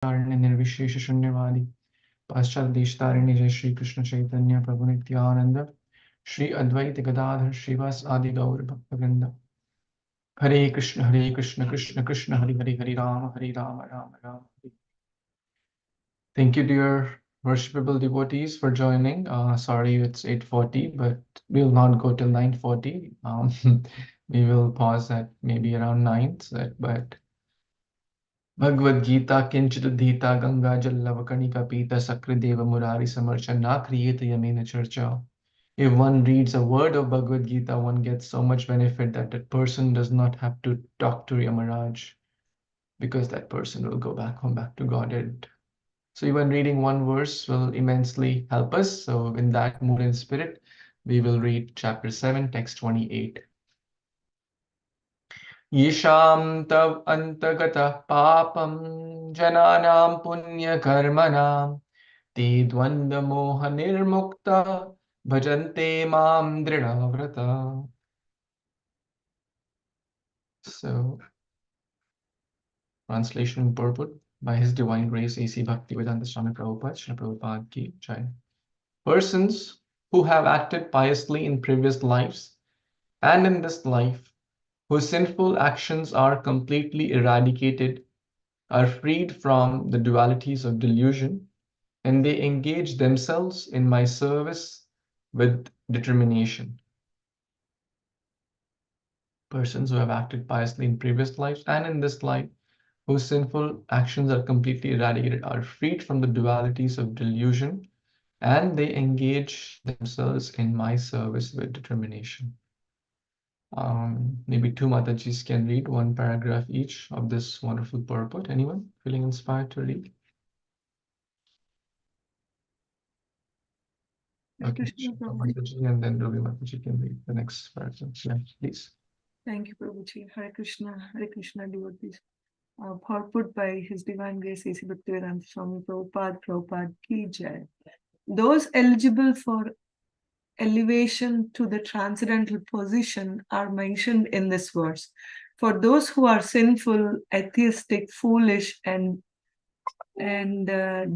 निर्विशेष शून्यवादी पाश्चात देशतारिणी जय श्री कृष्ण चैतन्य प्रभु नित्यानंद श्री अद्वैत गदाधर श्रीवास आदि गौर भक्तवृंद हरे कृष्ण कृष्ण कृष्ण हरे हरे हरे राम राम राम हरे। Thank you, dear worshipable devotees, for joining. Sorry, it's 8:40, but we'll not go till 9:40. We will pause at maybe around 9. But Bhagavad Gita, Kinchit Dhita, Ganga Jallavakanika Pita, Sakrideva Murari Samarchana, Kriyeta Yamina Charcha. If one reads a word of Bhagavad Gita, one gets so much benefit that that person does not have to talk to Yamaraj, because that person will go back home, back to Godhead. So even reading one verse will immensely help us. So in that mood and spirit, we will read chapter 7, text 28. Yisham tav antagata papam jananam punya karmanam te dvanda moha nirmukta bhajante mam dridhavrata. So, translation and purport by His Divine Grace A.C. Bhaktivedanta Swami Prabhupada, Srila Prabhupada Ki Jai. Persons who have acted piously in previous lives and in this life, whose sinful actions are completely eradicated, are freed from the dualities of delusion, and they engage themselves in my service with determination. Persons who have acted piously in previous lives and in this life, whose sinful actions are completely eradicated, are freed from the dualities of delusion, and they engage themselves in my service with determination. Maybe two Matajis can read one paragraph each of this wonderful purport. Anyone feeling inspired to read? Okay, Mataji, and then Ruby Mataji can read the next paragraph. Yeah, please. Thank you, Prabhuji. Hare Krishna devotees. Purport by His Divine Grace A.C. Bhaktivedanta Swami Prabhupada Ki Jai. Those eligible for elevation to the transcendental position are mentioned in this verse. For those who are sinful, atheistic, foolish, and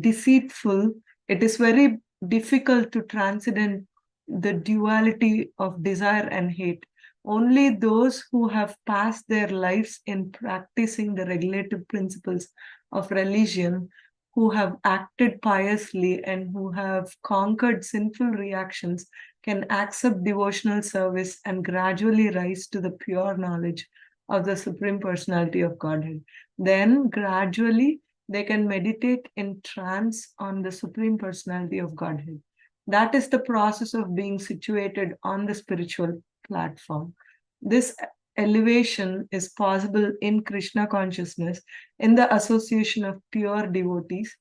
deceitful, it is very difficult to transcend the duality of desire and hate. Only those who have passed their lives in practicing the regulative principles of religion, who have acted piously, and who have conquered sinful reactions can accept devotional service and gradually rise to the pure knowledge of the Supreme Personality of Godhead. Then, gradually, they can meditate in trance on the Supreme Personality of Godhead. That is the process of being situated on the spiritual platform. This elevation is possible in Krishna consciousness, in the association of pure devotees.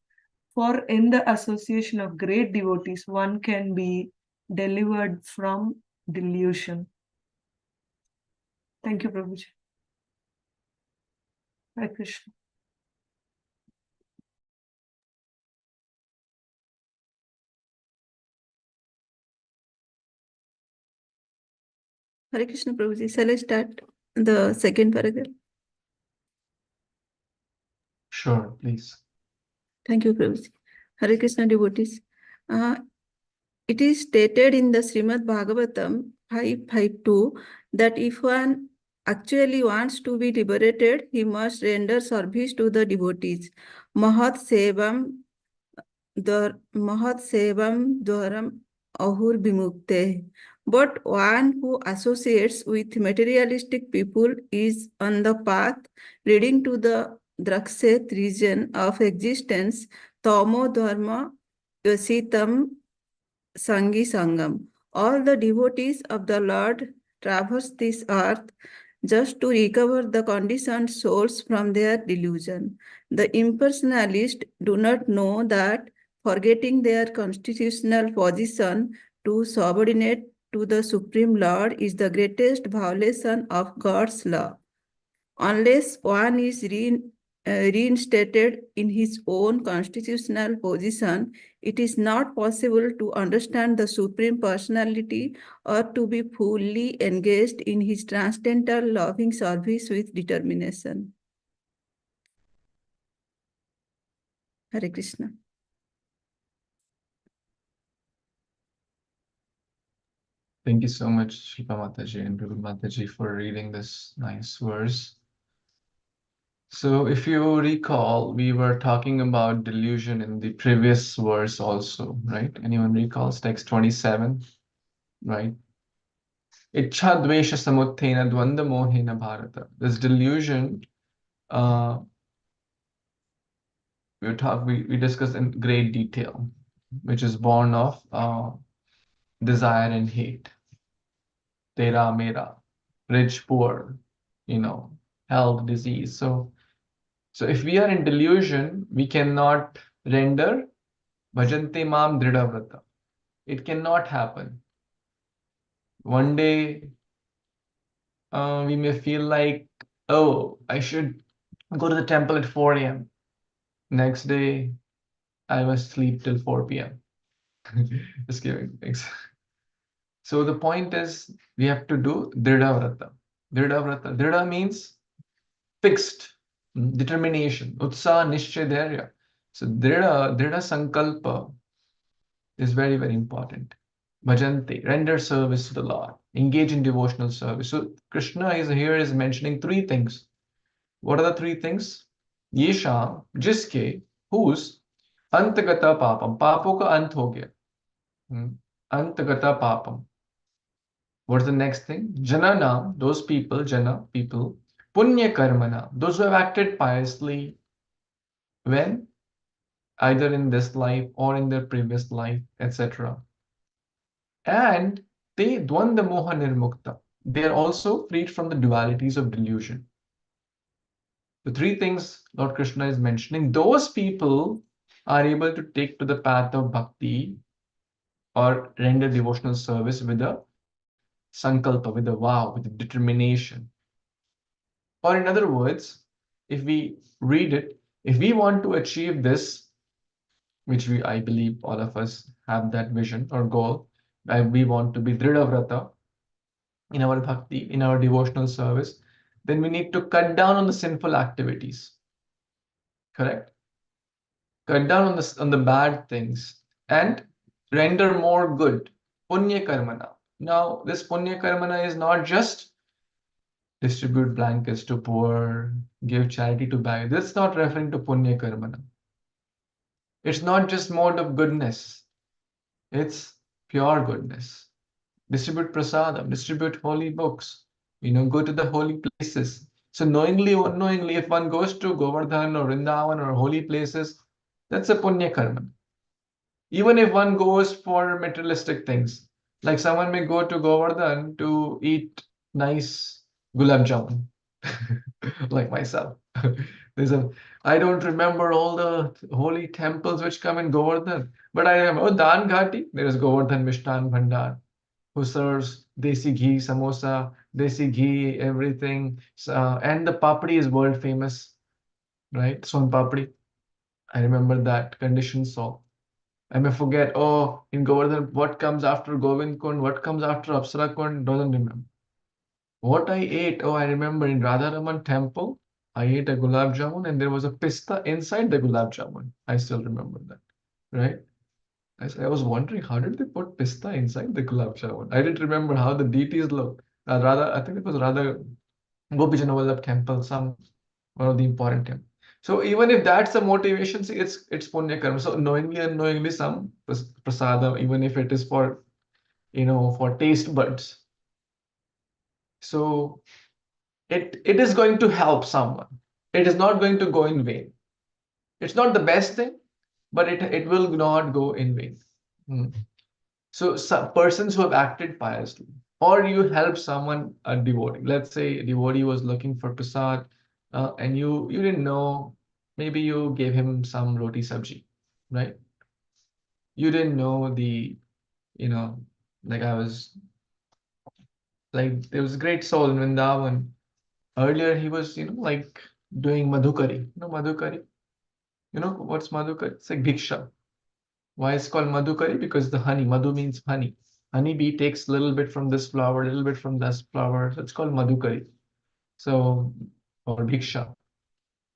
For in the association of great devotees, one can be delivered from delusion. Thank you, Prabhuji. Hare Krishna. Hare Krishna, Prabhuji. Shall I start the second paragraph? Sure, please. Thank you, Prabhuji. Hare Krishna, devotees. It is stated in the Srimad Bhagavatam 5:5:2 that if one actually wants to be liberated, he must render service to the devotees. Mahat sevam dwaram ahur bimukte. But one who associates with materialistic people is on the path leading to the Drakshet region of existence, Tamo Dharma Yasitam Sangi Sangam. All the devotees of the Lord traverse this earth just to recover the conditioned souls from their delusion. The impersonalists do not know that forgetting their constitutional position to subordinate to the Supreme Lord is the greatest violation of God's law. Unless one is reinstated in his own constitutional position, it is not possible to understand the Supreme Personality or to be fully engaged in his transcendental loving service with determination. Hare Krishna. Thank you so much, Shilpa Mataji and Prabhu Mataji, for reading this nice verse. So if you recall, we were talking about delusion in the previous verse also, right? Anyone recalls text 27, right? Ichha dvesha samuthena dvanda mohena bharata. This delusion, we discussed in great detail, which is born of desire and hate. Tera mera, rich, poor, health, disease. So if we are in delusion, we cannot render bhajante mam dridhavrata. It cannot happen. One day, we may feel like, oh, I should go to the temple at 4 a.m. Next day, I must sleep till 4 p.m. Just giving things. So the point is, we have to do dridhavrata. Dridhavrata. Dridha means fixed, determination. Utsaha, nishchay, dharya. So dridha sankalpa is very, very important. Bhajante, render service to the Lord, engage in devotional service. So Krishna is mentioning three things. What are the three things? Yesham, jiske, whose, antagata papam, papo ka ant ho gaya. Antagata papam. What's the next thing? Janana, those people, jana, people, punya karmana, those who have acted piously when? Either in this life or in their previous life, etc. And they dvanda moha nirmukta. They are also freed from the dualities of delusion. The three things Lord Krishna is mentioning, those people are able to take to the path of bhakti or render devotional service with a sankalpa, with a vow, with a determination. Or in other words, if we read it, if we want to achieve this, which I believe all of us have that vision or goal, we want to be dridhavrata in our bhakti, in our devotional service, then we need to cut down on the sinful activities. Correct? Cut down on the bad things and render more good. Punya karmana. Now, this punya karmana is not just distribute blankets to poor, give charity to beggars. That's not referring to punya karmana. It's not just mode of goodness. It's pure goodness. Distribute prasadam, distribute holy books, go to the holy places. So knowingly or unknowingly, if one goes to Govardhan or Vrindavan or holy places, that's a punya karma. Even if one goes for materialistic things, like someone may go to Govardhan to eat nice gulab jamun, like myself. I don't remember all the holy temples which come in Govardhan, but I remember Dan Ghati, there is Govardhan Mishtan Bhandar, who serves desi ghee, samosa, desi ghee, everything. And the papdi is world famous, right? Son papdi. I remember that conditioned salt. I may forget, oh, in Govardhan, what comes after Govind Kund, what comes after Apsara Kund, doesn't remember. What I ate, oh, I remember in Radharaman temple, I ate a gulab jamun and there was a pista inside the gulab jamun. I still remember that, right? I was wondering, how did they put pista inside the gulab jamun? I didn't remember how the deities looked. I think it was Radha Gopijana temple, one of the important temples. So even if that's the motivation, see, it's punya karma. So knowingly, unknowingly, some prasada, even if it is for for taste buds. So it is going to help someone. It is not going to go in vain. It's not the best thing, but it will not go in vain. So some persons who have acted piously, or you help someone, a devotee. Let's say a devotee was looking for prasad, and you didn't know. Maybe you gave him some roti sabji, right? You didn't know you know, like there was a great soul in Vrindavan. Earlier he was, like doing madhukari. You know madhukari? You know what's madhukari? It's like bhiksha. Why it's called madhukari? Because the honey, madhu means honey. Honeybee takes a little bit from this flower, a little bit from this flower. So it's called madhukari. So, or bhiksha.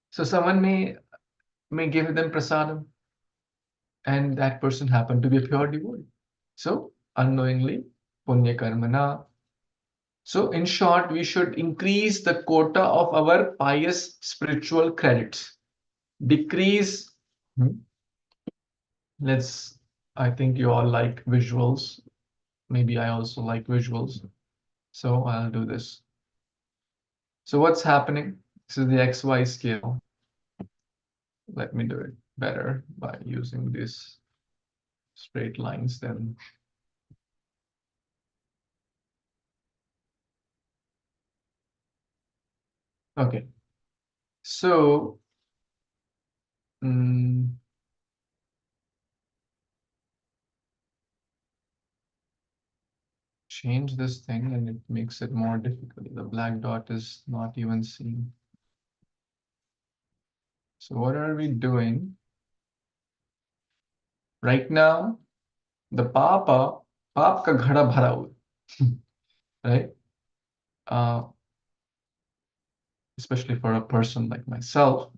So someone may give them prasadam. and that person happened to be a pure devotee. So unknowingly, punya karmana. So in short, we should increase the quota of our pious spiritual credits. Decrease. I think you all like visuals. Maybe I also like visuals. So I'll do this. So what's happening? This is the XY scale. Let me do it better by using these straight lines then. Okay. So change this thing and it makes it more difficult. The black dot is not even seen. So what are we doing? Right now, the paap ka ghada bhara hua, right? Especially for a person like myself,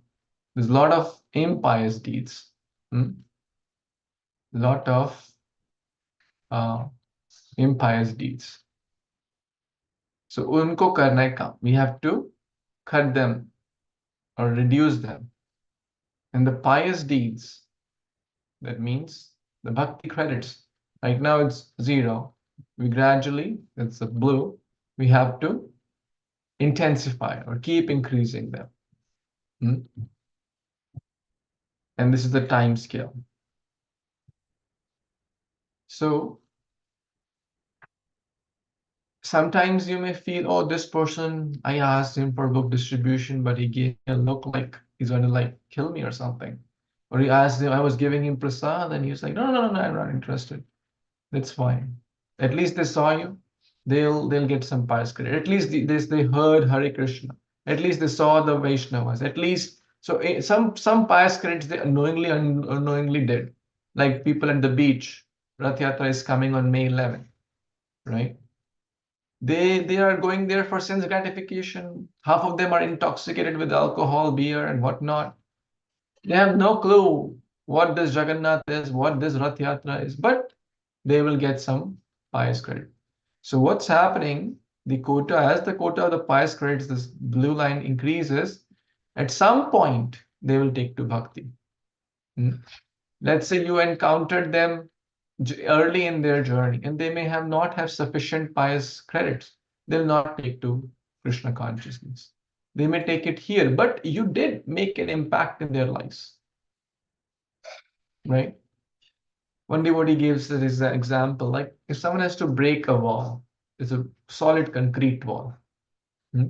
there's a lot of impious deeds. Lot of impious deeds. So unko karna hai kaam. We have to cut them or reduce them. And the pious deeds, that means the bhakti credits. Right now it's 0. We gradually, it's a blue, we have to intensify or keep increasing them. And this is the time scale. So sometimes you may feel, oh, this person, I asked him for book distribution, but he gave me a look like he's going to like kill me or something. Or he asked him, I was giving him prasad, and he was like, no, I'm not interested. That's fine. At least they saw you. They'll get some pious credit. At least they heard Hare Krishna. At least they saw the Vaishnavas. At least so some pious credits they unknowingly did. Like people at the beach. Rath Yatra is coming on May 11th, right? They are going there for sense gratification. Half of them are intoxicated with alcohol, beer, and whatnot. They have no clue what this Jagannath is, what this Rath Yatra is, but they will get some pious credit. So what's happening? As the quota of the pious credits, this blue line increases. At some point, they will take to bhakti. Let's say you encountered them early in their journey, and they may not have sufficient pious credits. They'll not take to Krishna consciousness. They may take it here, but you did make an impact in their lives, right? One devotee gives this example, like if someone has to break a wall, it's a solid concrete wall. We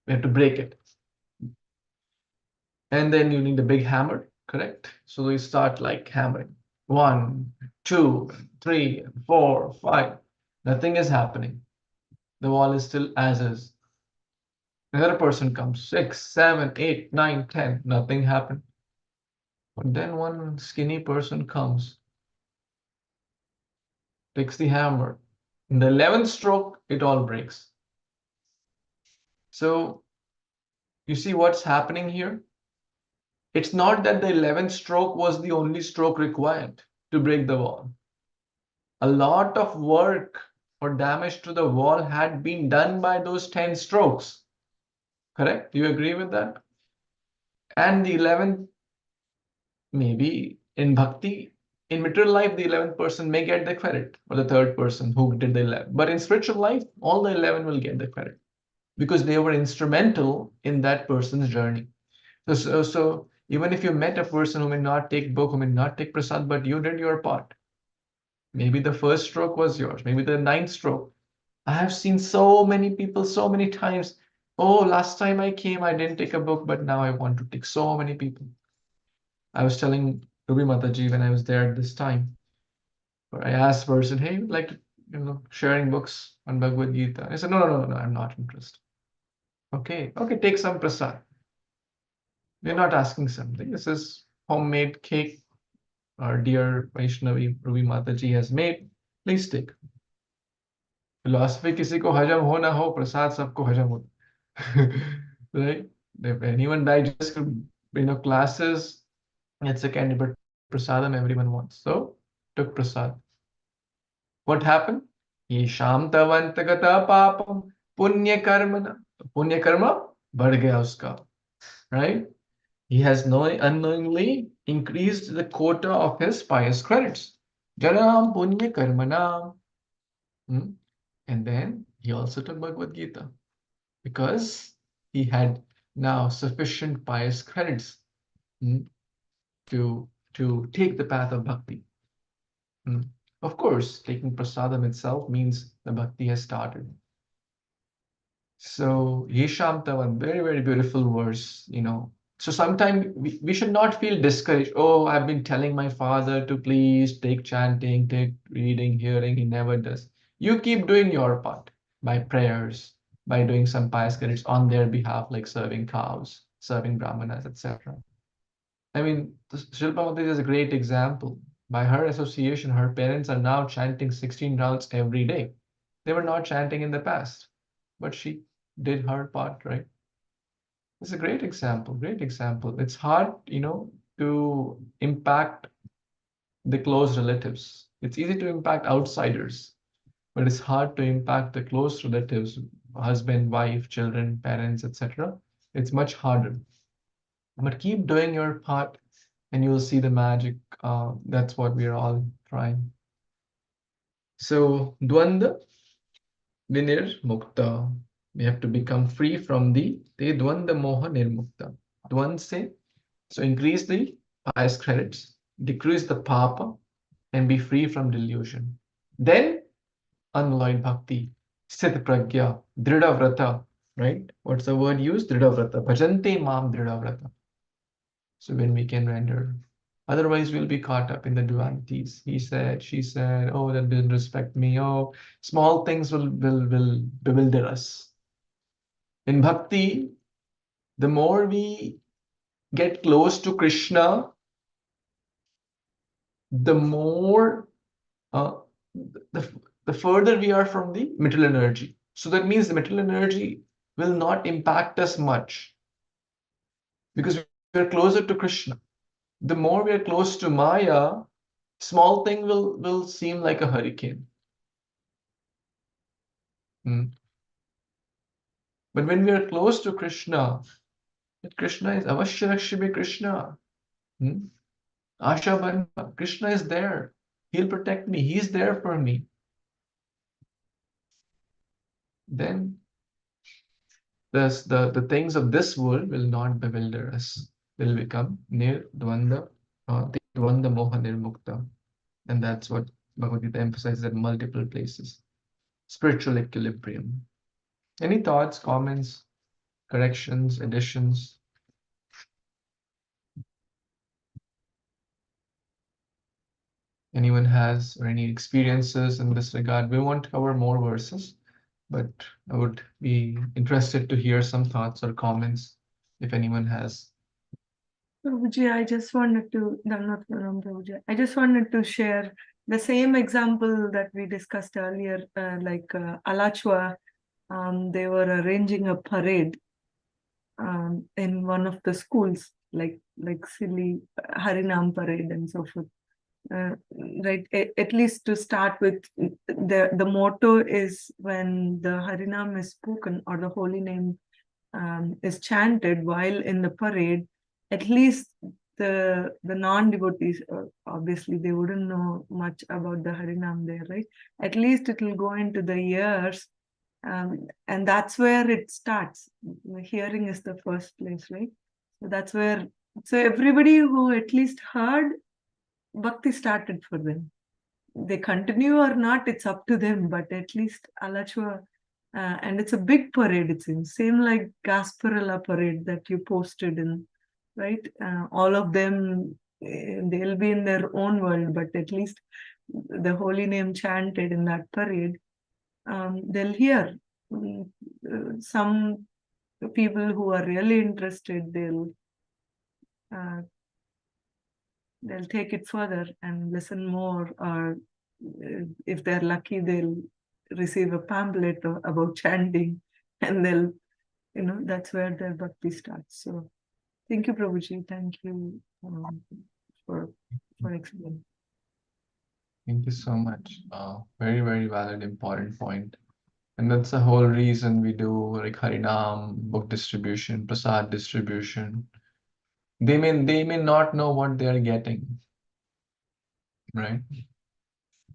have to break it. And then you need a big hammer, correct? So we start like hammering. 1, 2, 3, 4, 5. Nothing is happening. The wall is still as is. Another person comes, 6, 7, 8, 9, 10. Nothing happened. But then one skinny person comes, takes the hammer. In the 11th stroke, it all breaks. So you see what's happening here? It's not that the 11th stroke was the only stroke required to break the wall. A lot of work or damage to the wall had been done by those 10 strokes. Correct? Do you agree with that? And the 11th, maybe in bhakti, in material life, the 11th person may get the credit, or the third person who did the 11th. But in spiritual life, all the 11 will get the credit because they were instrumental in that person's journey. So even if you met a person who may not take book, who may not take prasad, but you did your part. Maybe the first stroke was yours, maybe the 9th stroke. I have seen so many people so many times. Oh, last time I came, I didn't take a book, but now I want to take. So many people. I was telling Ruby Mataji when I was there at this time, where I asked the person, hey, like, sharing books on Bhagavad Gita. I said, no, I'm not interested. Okay, take some prasad. We're not asking something. This is homemade cake our dear Vaishnavi Ruby Mataji has made. Please take. Philosophy किसी को हजम हो ना हो, प्रसाद सबको हजम होता. Right? If anyone digests classes, it's a candy, but prasadam everyone wants. So took prasad. What happened? Ye shamtavantagata papam punya karmana. Punya karma बढ़ गया उसका, right? He has unknowingly increased the quota of his pious credits. Janam punya karmanam. And then he also took Bhagavad Gita because he had now sufficient pious credits to take the path of bhakti. Of course, taking prasadam itself means the bhakti has started. So Yesham Tavan, very, very beautiful verse, So sometimes we should not feel discouraged. Oh, I've been telling my father to please take chanting, take reading, hearing. He never does. You keep doing your part by prayers, by doing some pious credits on their behalf, like serving cows, serving brahmanas, etc. I mean, Shilpa Mati is a great example. By her association, her parents are now chanting 16 rounds every day. They were not chanting in the past, but she did her part, right? It's a great example, great example. It's hard, to impact the close relatives. It's easy to impact outsiders, but it's hard to impact the close relatives, husband, wife, children, parents, etc. It's much harder. But keep doing your part and you'll see the magic. That's what we're all trying. So, Dwanda Vinir Mukta. We have to become free from the Te Dwanda Moha Nirmukta. Dwand se, so increase the pious credits, decrease the papa, and be free from delusion. Then, unalloyed bhakti, Sthit Pragya, Drida Vrata, right? What's the word used? Drida Vrata. Bhajante Mam Drida Vrata. So when we can render. Otherwise, we'll be caught up in the dualities. He said, she said, oh, that didn't respect me. Oh, small things will bewilder us. In bhakti, the more we get close to Krishna, the more the further we are from the material energy. So that means the material energy will not impact us much because we are closer to Krishna. The more we are close to Maya, small thing will seem like a hurricane. But when we are close to Krishna, Krishna is Avashyarakshibhe Krishna. Asha Bandha, Krishna is there. He'll protect me. He's there for me. Then the things of this world will not bewilder us. Will become Nir Dvanda, Dvanda Moha Nirmukta. And that's what Bhagavad Gita emphasizes at multiple places. Spiritual equilibrium. Any thoughts, comments, corrections, additions? Anyone has or any experiences in this regard? We won't cover more verses, but I would be interested to hear some thoughts or comments if anyone has. Prabhuji, I just wanted to, no, not Prabhuji, I just wanted to share the same example that we discussed earlier, like Alachua, they were arranging a parade in one of the schools, like silly Harinam parade and so forth. Right, at least to start with, the motto is when the Harinam is spoken or the holy name is chanted while in the parade, at least the non-devotees, obviously they wouldn't know much about the Harinam there, right? At least it will go into the ears, and that's where it starts. Hearing is the first place, right? So that's where, so everybody who at least heard, bhakti started for them. They continue or not, it's up to them, but at least Alachua, and it's a big parade, it seems, same like Gasparilla parade that you posted in, right? All of them, they'll be in their own world, but at least the holy name chanted in that parade, they'll hear. Some people who are really interested, they'll take it further and listen more, or if they're lucky, they'll receive a pamphlet about chanting, and they'll, that's where their bhakti starts. So thank you, Prabhuji. Thank you for for explaining. Thank you so much. Very, very valid, important point. And that's the whole reason we do like Harinam, book distribution, Prasad distribution. They may not know what they are getting, right?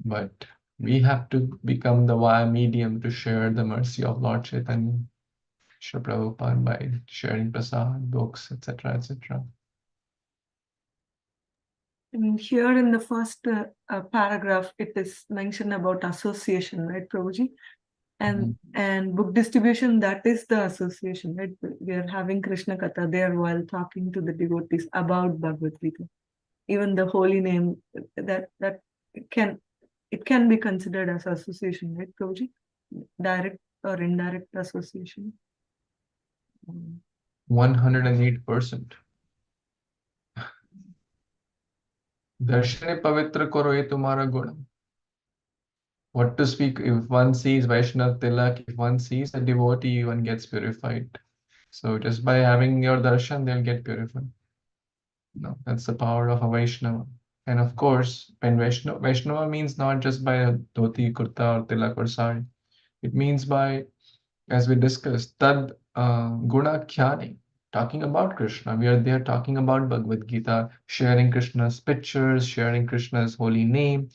But we have to become the via medium to share the mercy of Lord Chaitanya, Srila Prabhupada, by sharing Prasad, books, etc., etc. Here in the first paragraph, it is mentioned about association, right, Prabhuji? And book distribution, that is the association, right? We are having Krishna Katha there while talking to the devotees about Bhagavad Gita. Even the holy name, that it can be considered as association, right, Prabhuji? Direct or indirect association. 108%. Darshane pavitra karo ye tumhara guna. What to speak if one sees Vaishnav Tilak, if one sees a devotee, one gets purified. So just by having your darshan, they'll get purified. No, that's the power of a Vaishnava. And of course, when Vaishnava means not just by a dhoti, kurta, or tilak or sari. It means by, as we discussed, tad guna khyani, talking about Krishna. We are there talking about Bhagavad Gita, sharing Krishna's pictures, sharing Krishna's holy name.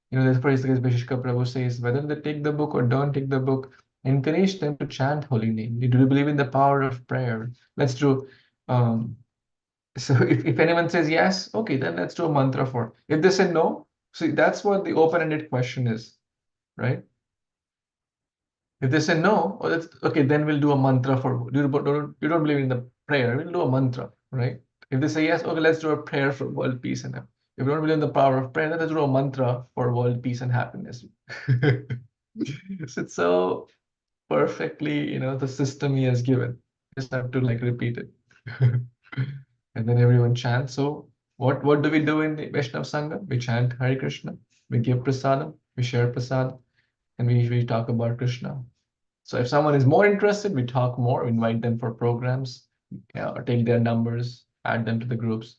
You know, that's why Bhishka Prabhu says, whether they take the book or don't take the book, encourage them to chant holy name. Do you believe in the power of prayer? Let's do. So if anyone says yes, okay, then let's do a mantra for. If they say no, see, that's what the open-ended question is, right? If they say no, oh, that's okay, then we'll do a mantra for. You don't believe in the prayer, we'll do a mantra, right? If they say yes, okay, let's do a prayer for world peace and happiness. If you don't believe in the power of prayer, then let's do a mantra for world peace and happiness. So it's so perfectly, the system he has given. Just have to like repeat it. And then everyone chants. So what do we do in the Vaishnav Sangha? We chant Hare Krishna, we give prasadam, we share prasad, and we talk about Krishna. So if someone is more interested, we talk more, invite them for programs, or take their numbers, add them to the groups.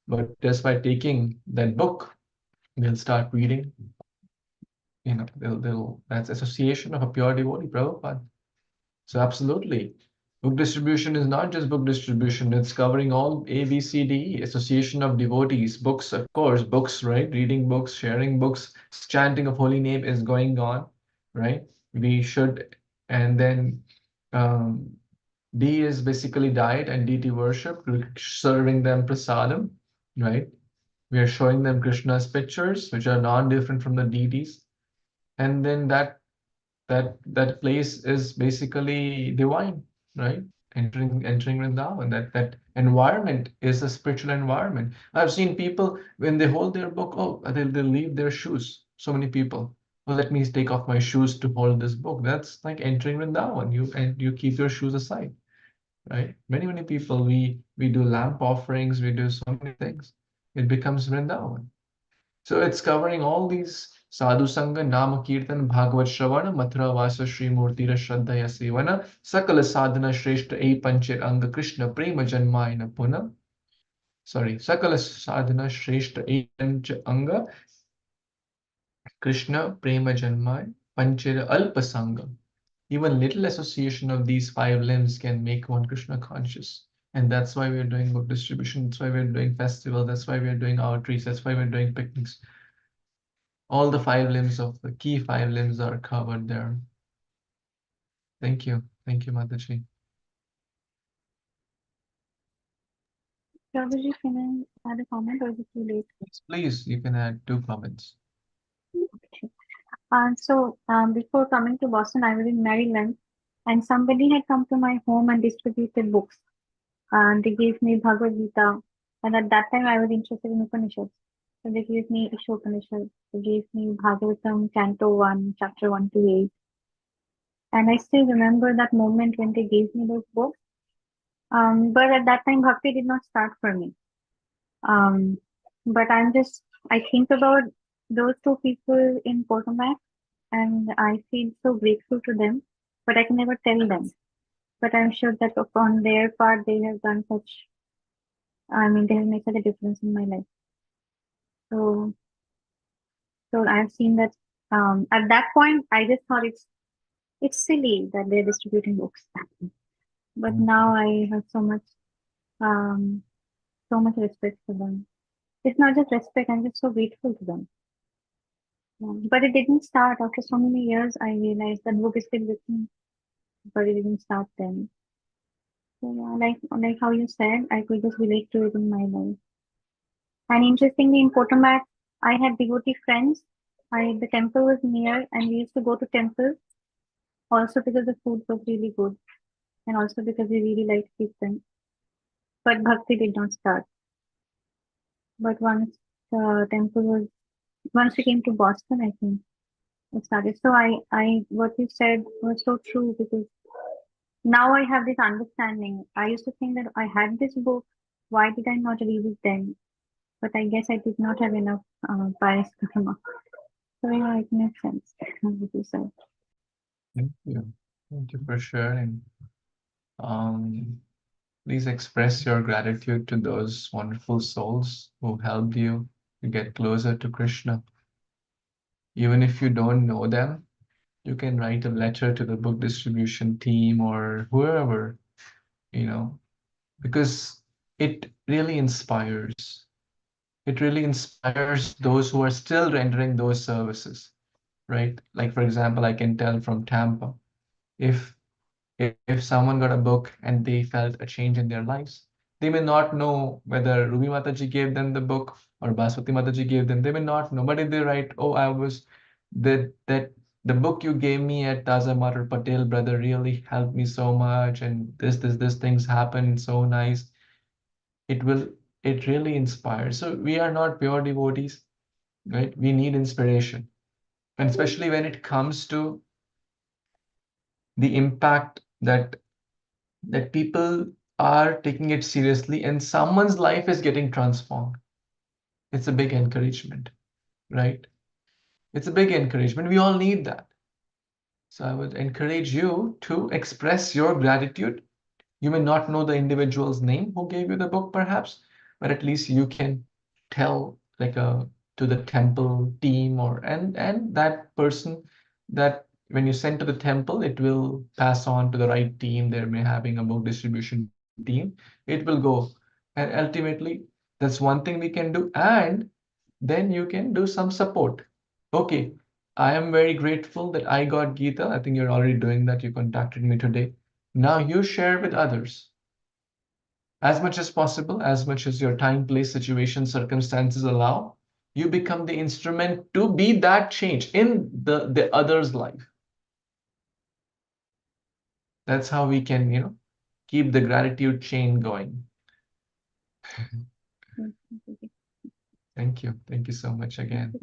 But just by taking that book, they'll start reading. That's association of a pure devotee, Prabhupada. So absolutely. Book distribution is not just book distribution, it's covering all A, B, C, D, E, association of devotees, books, of course, books, right? Reading books, sharing books, chanting of holy name is going on, right? We should, and then D is basically diet and deity worship, serving them prasadam, right? We are showing them Krishna's pictures, which are non-different from the deities. And then that place is basically divine, right? Entering Vrindavan. That environment is a spiritual environment. I've seen people when they hold their book, they'll leave their shoes. So many people. Well, let me take off my shoes to hold this book. That's like entering Vrindavan. You keep your shoes aside, right? Many people we do lamp offerings, we do so many things. It becomes Vrindavan. So it's covering all these sadhu sangha, nama kirtan, bhagavad shravana, mathura vasa, shri murtira shraddhaya sevana, sakala sadhana shreshta e panchir anga krishna prema janmayana puna. Sorry, sakala sadhana shreshta e panch anga krishna prema janmay panchira alpa sangha. Even little association of these five limbs can make one Krishna conscious. And that's why we're doing book distribution. That's why we're doing festival. That's why we're doing outreach. That's why we're doing picnics. All the five limbs of the key five limbs are covered there. Thank you. Thank you, Mataji. Prabhuji, can I add a comment or is it too late? Please, you can add 2 comments. Okay. Before coming to Boston, I was in Maryland, and somebody had come to my home and distributed books. And they gave me Bhagavad Gita, and at that time I was interested in Upanishads. So they gave me Ishopanishad, they gave me Bhagavatam, Canto 1, Chapter 1 to 8. And I still remember that moment when they gave me those books. But at that time, Bhakti did not start for me. But I think about those 2 people in Potomac, and I feel so grateful to them, but I can never tell them. But I'm sure that on their part, they have done they have made such a difference in my life. So I've seen that at that point I just thought it's silly that they're distributing books. But now I have so much respect for them. It's not just respect, I'm just so grateful to them. But it didn't start after so many years. I realized that book is still with me, but it didn't start then. So yeah, like how you said, I could just relate to it in my life. And interestingly, in Potomac, I had devotee friends. The temple was near, and we used to go to temple also because the food was really good, and also because we really liked Kirtan. But bhakti did not start. But once we came to Boston, I think it started. So what you said was so true, because now I have this understanding. I used to think that I had this book. Why did I not read it then? But I guess I did not have enough bias karma. So yeah, it makes sense what you said. Thank you. Thank you for sharing. Please express your gratitude to those wonderful souls who helped you to get closer to Krishna. Even if you don't know them, you can write a letter to the book distribution team or whoever, because it really inspires. It really inspires those who are still rendering those services, right? Like, for example, I can tell from Tampa, if if someone got a book and they felt a change in their lives, they may not know whether Ruby Mataji gave them the book or Baswati Mataji gave them. They may not know, but if they write, "Oh, that the book you gave me at Taza Matar Patel, brother, really helped me so much, and this things happened so nice," it really inspires. So we are not pure devotees, right? We need inspiration, and especially when it comes to the impact that people are taking it seriously and someone's life is getting transformed. It's a big encouragement, right? It's a big encouragement. We all need that. So I would encourage you to express your gratitude. You may not know the individual's name who gave you the book, perhaps, but at least you can tell, like, to the temple team and that person, that when you send to the temple, it will pass on to the right team. They're may having a book distribution team. It will go, and ultimately, that's one thing we can do. And then you can do some support. Okay, I am very grateful that I got Gita. I think you're already doing that. You contacted me today. Now you share with others as much as possible, as much as your time, place, situation, circumstances allow. You become the instrument to be that change in the other's life. That's how we can, keep the gratitude chain going. Thank you. Thank you so much again.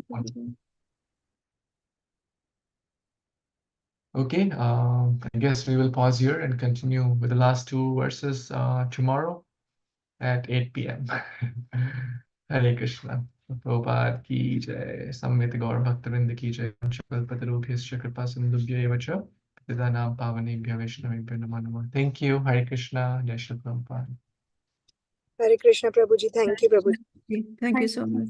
Okay, I guess we will pause here and continue with the last two verses tomorrow at 8 p.m. Hare Krishna. Prabhupada ki jai. Samveta Gaur Bhaktavinda ki jai. Kalpatarubhyascha kripa sindhubhya eva cha. Patitanam pavanebhyo vaishnavebhyo namo namaha. Thank you. Hare Krishna. Jai Shri Prabhupada. Hare Krishna, Prabhuji. Thank you, Prabhuji. Thank you so much.